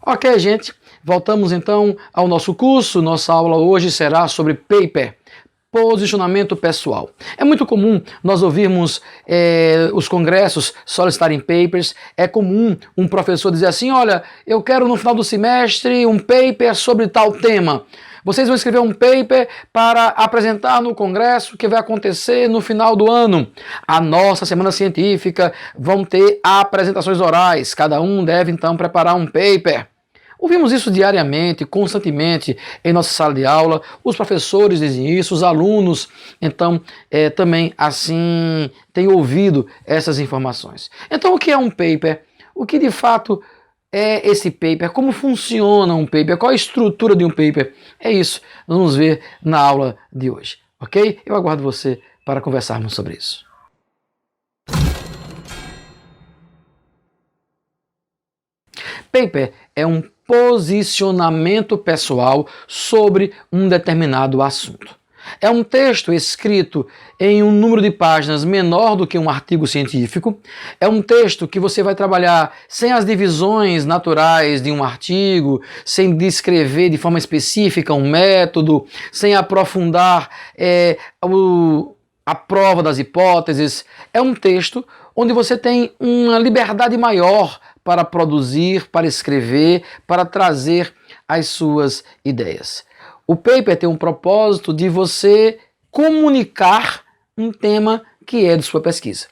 Ok, gente, voltamos então ao nosso curso. Nossa aula hoje será sobre paper, posicionamento pessoal. É muito comum nós ouvirmos os congressos solicitarem papers. É comum um professor dizer assim: olha, eu quero no final do semestre um paper sobre tal tema. Vocês vão escrever um paper para apresentar no congresso que vai acontecer no final do ano. A nossa semana científica vão ter apresentações orais. Cada um deve então preparar um paper. Ouvimos isso diariamente, constantemente em nossa sala de aula. Os professores dizem isso, os alunos, então, também assim têm ouvido essas informações. Então, o que é um paper? O que de fato é esse paper? Como funciona um paper? Qual a estrutura de um paper? É isso, nós vamos ver na aula de hoje, ok? Eu aguardo você para conversarmos sobre isso. Paper é um posicionamento pessoal sobre um determinado assunto. É um texto escrito em um número de páginas menor do que um artigo científico. É um texto que você vai trabalhar sem as divisões naturais de um artigo, sem descrever de forma específica um método, sem aprofundar a prova das hipóteses. É um texto onde você tem uma liberdade maior para produzir, para escrever, para trazer as suas ideias. O paper tem um propósito de você comunicar um tema que é de sua pesquisa.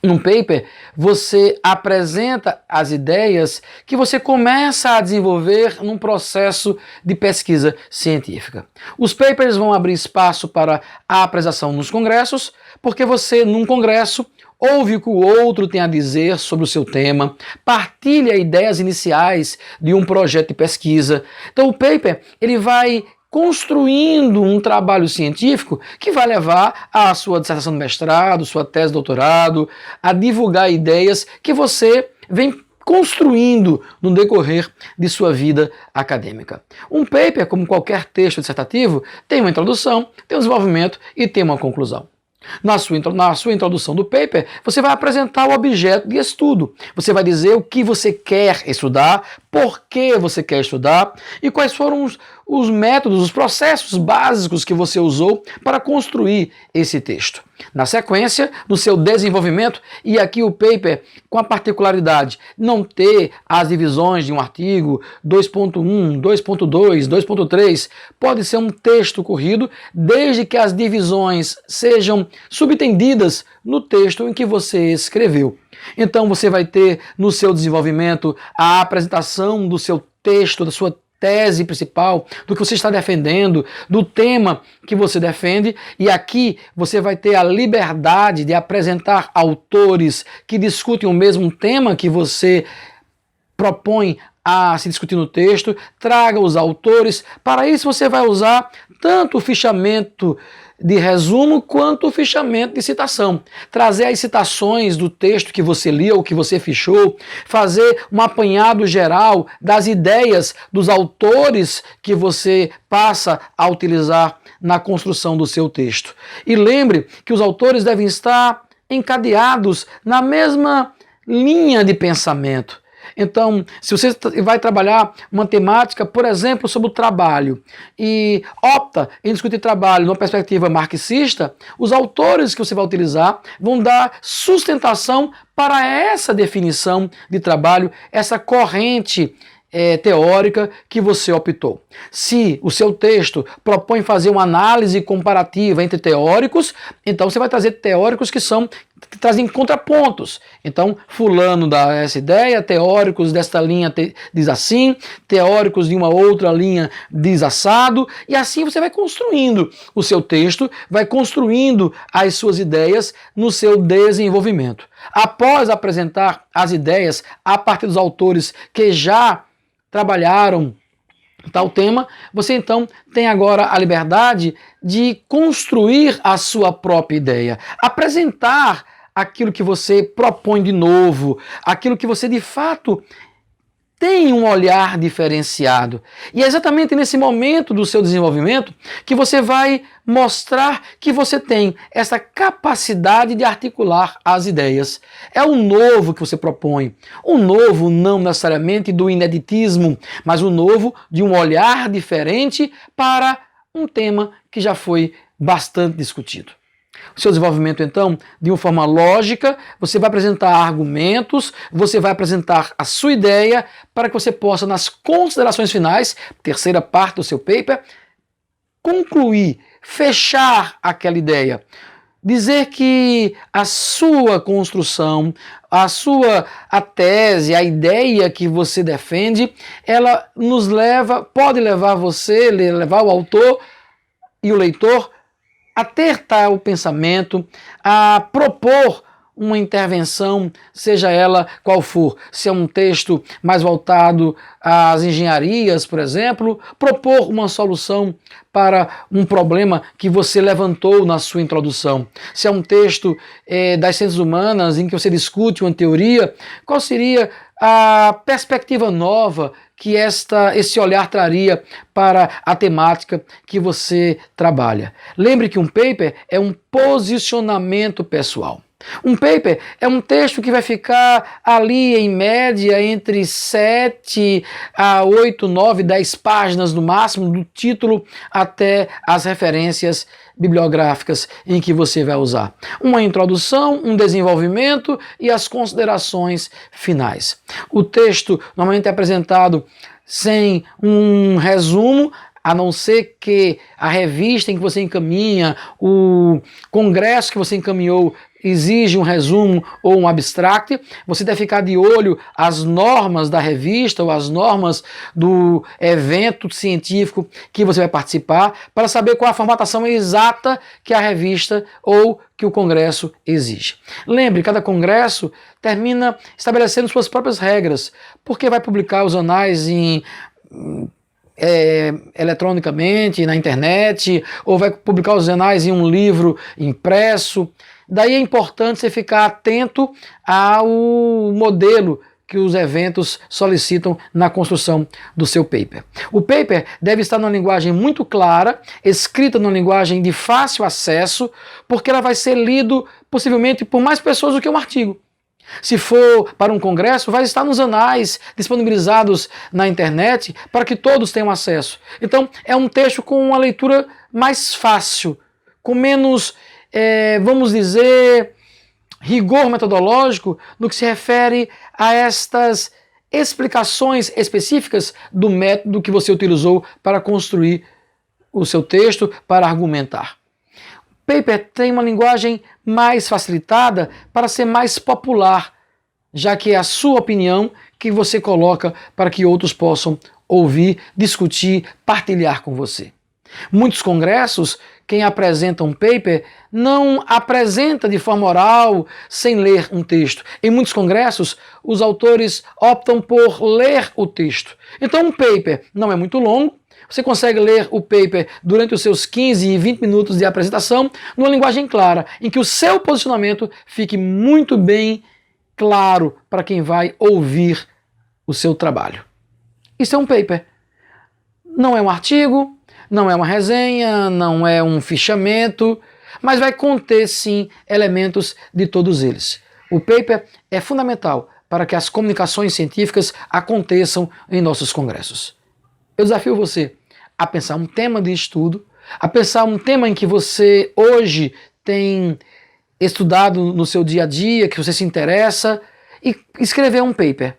Num paper, você apresenta as ideias que você começa a desenvolver num processo de pesquisa científica. Os papers vão abrir espaço para a apresentação nos congressos, porque você, num congresso, ouve o que o outro tem a dizer sobre o seu tema, partilha ideias iniciais de um projeto de pesquisa. Então o paper ele vai construindo um trabalho científico que vai levar à sua dissertação de mestrado, sua tese de doutorado, a divulgar ideias que você vem construindo no decorrer de sua vida acadêmica. Um paper, como qualquer texto dissertativo, tem uma introdução, tem um desenvolvimento e tem uma conclusão. Na sua introdução do paper, você vai apresentar o objeto de estudo. Você vai dizer o que você quer estudar, por que você quer estudar e quais foram os métodos, os processos básicos que você usou para construir esse texto. Na sequência, no seu desenvolvimento, e aqui o paper com a particularidade de não ter as divisões de um artigo 2.1, 2.2, 2.3, pode ser um texto corrido, desde que as divisões sejam subtendidas no texto em que você escreveu. Então você vai ter no seu desenvolvimento a apresentação do seu texto, da sua tese principal, do que você está defendendo, do tema que você defende, e aqui você vai ter a liberdade de apresentar autores que discutem o mesmo tema que você propõe a se discutir no texto, traga os autores. Para isso você vai usar tanto o fichamento de resumo quanto o fichamento de citação. Trazer as citações do texto que você leu ou que você fichou, fazer um apanhado geral das ideias dos autores que você passa a utilizar na construção do seu texto. E lembre que os autores devem estar encadeados na mesma linha de pensamento. Então, se você vai trabalhar uma temática, por exemplo, sobre o trabalho, e opta em discutir trabalho numa perspectiva marxista, os autores que você vai utilizar vão dar sustentação para essa definição de trabalho, essa corrente teórica que você optou. Se o seu texto propõe fazer uma análise comparativa entre teóricos, então você vai trazer teóricos que trazem contrapontos. Então, fulano dá essa ideia, teóricos desta linha diz assim, teóricos de uma outra linha diz assado, e assim você vai construindo o seu texto, vai construindo as suas ideias no seu desenvolvimento. Após apresentar as ideias a partir dos autores que já trabalharam tal tema, você então tem agora a liberdade de construir a sua própria ideia, apresentar aquilo que você propõe de novo, aquilo que você de fato tem um olhar diferenciado. E é exatamente nesse momento do seu desenvolvimento que você vai mostrar que você tem essa capacidade de articular as ideias. É o novo que você propõe. O novo não necessariamente do ineditismo, mas o novo de um olhar diferente para um tema que já foi bastante discutido. O seu desenvolvimento, então, de uma forma lógica, você vai apresentar argumentos, você vai apresentar a sua ideia para que você possa, nas considerações finais, terceira parte do seu paper, concluir, fechar aquela ideia. Dizer que a sua construção, a tese, a ideia que você defende, ela nos leva, pode levar você, levar o autor e o leitor a ter tal pensamento, a propor uma intervenção, seja ela qual for, se é um texto mais voltado às engenharias, por exemplo, propor uma solução para um problema que você levantou na sua introdução. Se é um texto das ciências humanas em que você discute uma teoria, qual seria a perspectiva nova que esse olhar traria para a temática que você trabalha. Lembre que um paper é um posicionamento pessoal. Um paper é um texto que vai ficar ali em média entre 7 a 8, 9, 10 páginas no máximo, do título até as referências bibliográficas em que você vai usar. Uma introdução, um desenvolvimento e as considerações finais. O texto normalmente é apresentado sem um resumo, a não ser que a revista em que você encaminha, o congresso que você encaminhou, exige um resumo ou um abstract. Você deve ficar de olho às normas da revista ou às normas do evento científico que você vai participar para saber qual a formatação exata que a revista ou que o congresso exige. Lembre, cada congresso termina estabelecendo suas próprias regras, porque vai publicar os anais eletronicamente, na internet, ou vai publicar os anais em um livro impresso. Daí é importante você ficar atento ao modelo que os eventos solicitam na construção do seu paper. O paper deve estar numa linguagem muito clara, escrita numa linguagem de fácil acesso, porque ela vai ser lido possivelmente por mais pessoas do que um artigo. Se for para um congresso, vai estar nos anais disponibilizados na internet para que todos tenham acesso. Então, é um texto com uma leitura mais fácil, com menos, vamos dizer, rigor metodológico no que se refere a estas explicações específicas do método que você utilizou para construir o seu texto, para argumentar. O paper tem uma linguagem mais facilitada para ser mais popular, já que é a sua opinião que você coloca para que outros possam ouvir, discutir, partilhar com você. Muitos congressos, quem apresenta um paper não apresenta de forma oral, sem ler um texto. Em muitos congressos, os autores optam por ler o texto. Então, um paper não é muito longo, você consegue ler o paper durante os seus 15 e 20 minutos de apresentação, numa linguagem clara, em que o seu posicionamento fique muito bem claro para quem vai ouvir o seu trabalho. Isso é um paper. Não é um artigo, não é uma resenha, não é um fichamento, mas vai conter, sim, elementos de todos eles. O paper é fundamental para que as comunicações científicas aconteçam em nossos congressos. Eu desafio você a pensar um tema de estudo, a pensar um tema em que você hoje tem estudado no seu dia a dia, que você se interessa, e escrever um paper.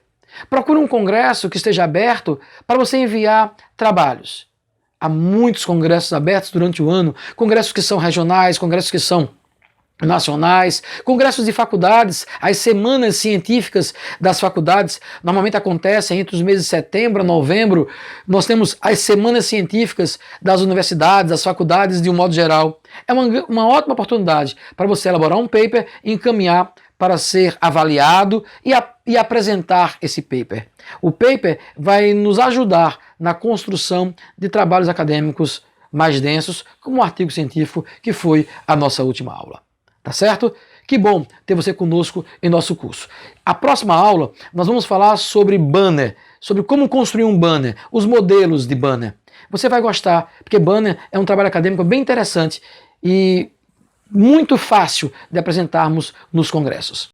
Procure um congresso que esteja aberto para você enviar trabalhos. Há muitos congressos abertos durante o ano, congressos que são regionais, congressos que são nacionais, congressos de faculdades. As semanas científicas das faculdades normalmente acontecem entre os meses de setembro a novembro. Nós temos as semanas científicas das universidades, das faculdades de um modo geral. É uma ótima oportunidade para você elaborar um paper e encaminhar para ser avaliado e apresentar esse paper. O paper vai nos ajudar na construção de trabalhos acadêmicos mais densos, como o artigo científico que foi a nossa última aula. Tá certo? Que bom ter você conosco em nosso curso. A próxima aula nós vamos falar sobre banner, sobre como construir um banner, os modelos de banner. Você vai gostar, porque banner é um trabalho acadêmico bem interessante e muito fácil de apresentarmos nos congressos.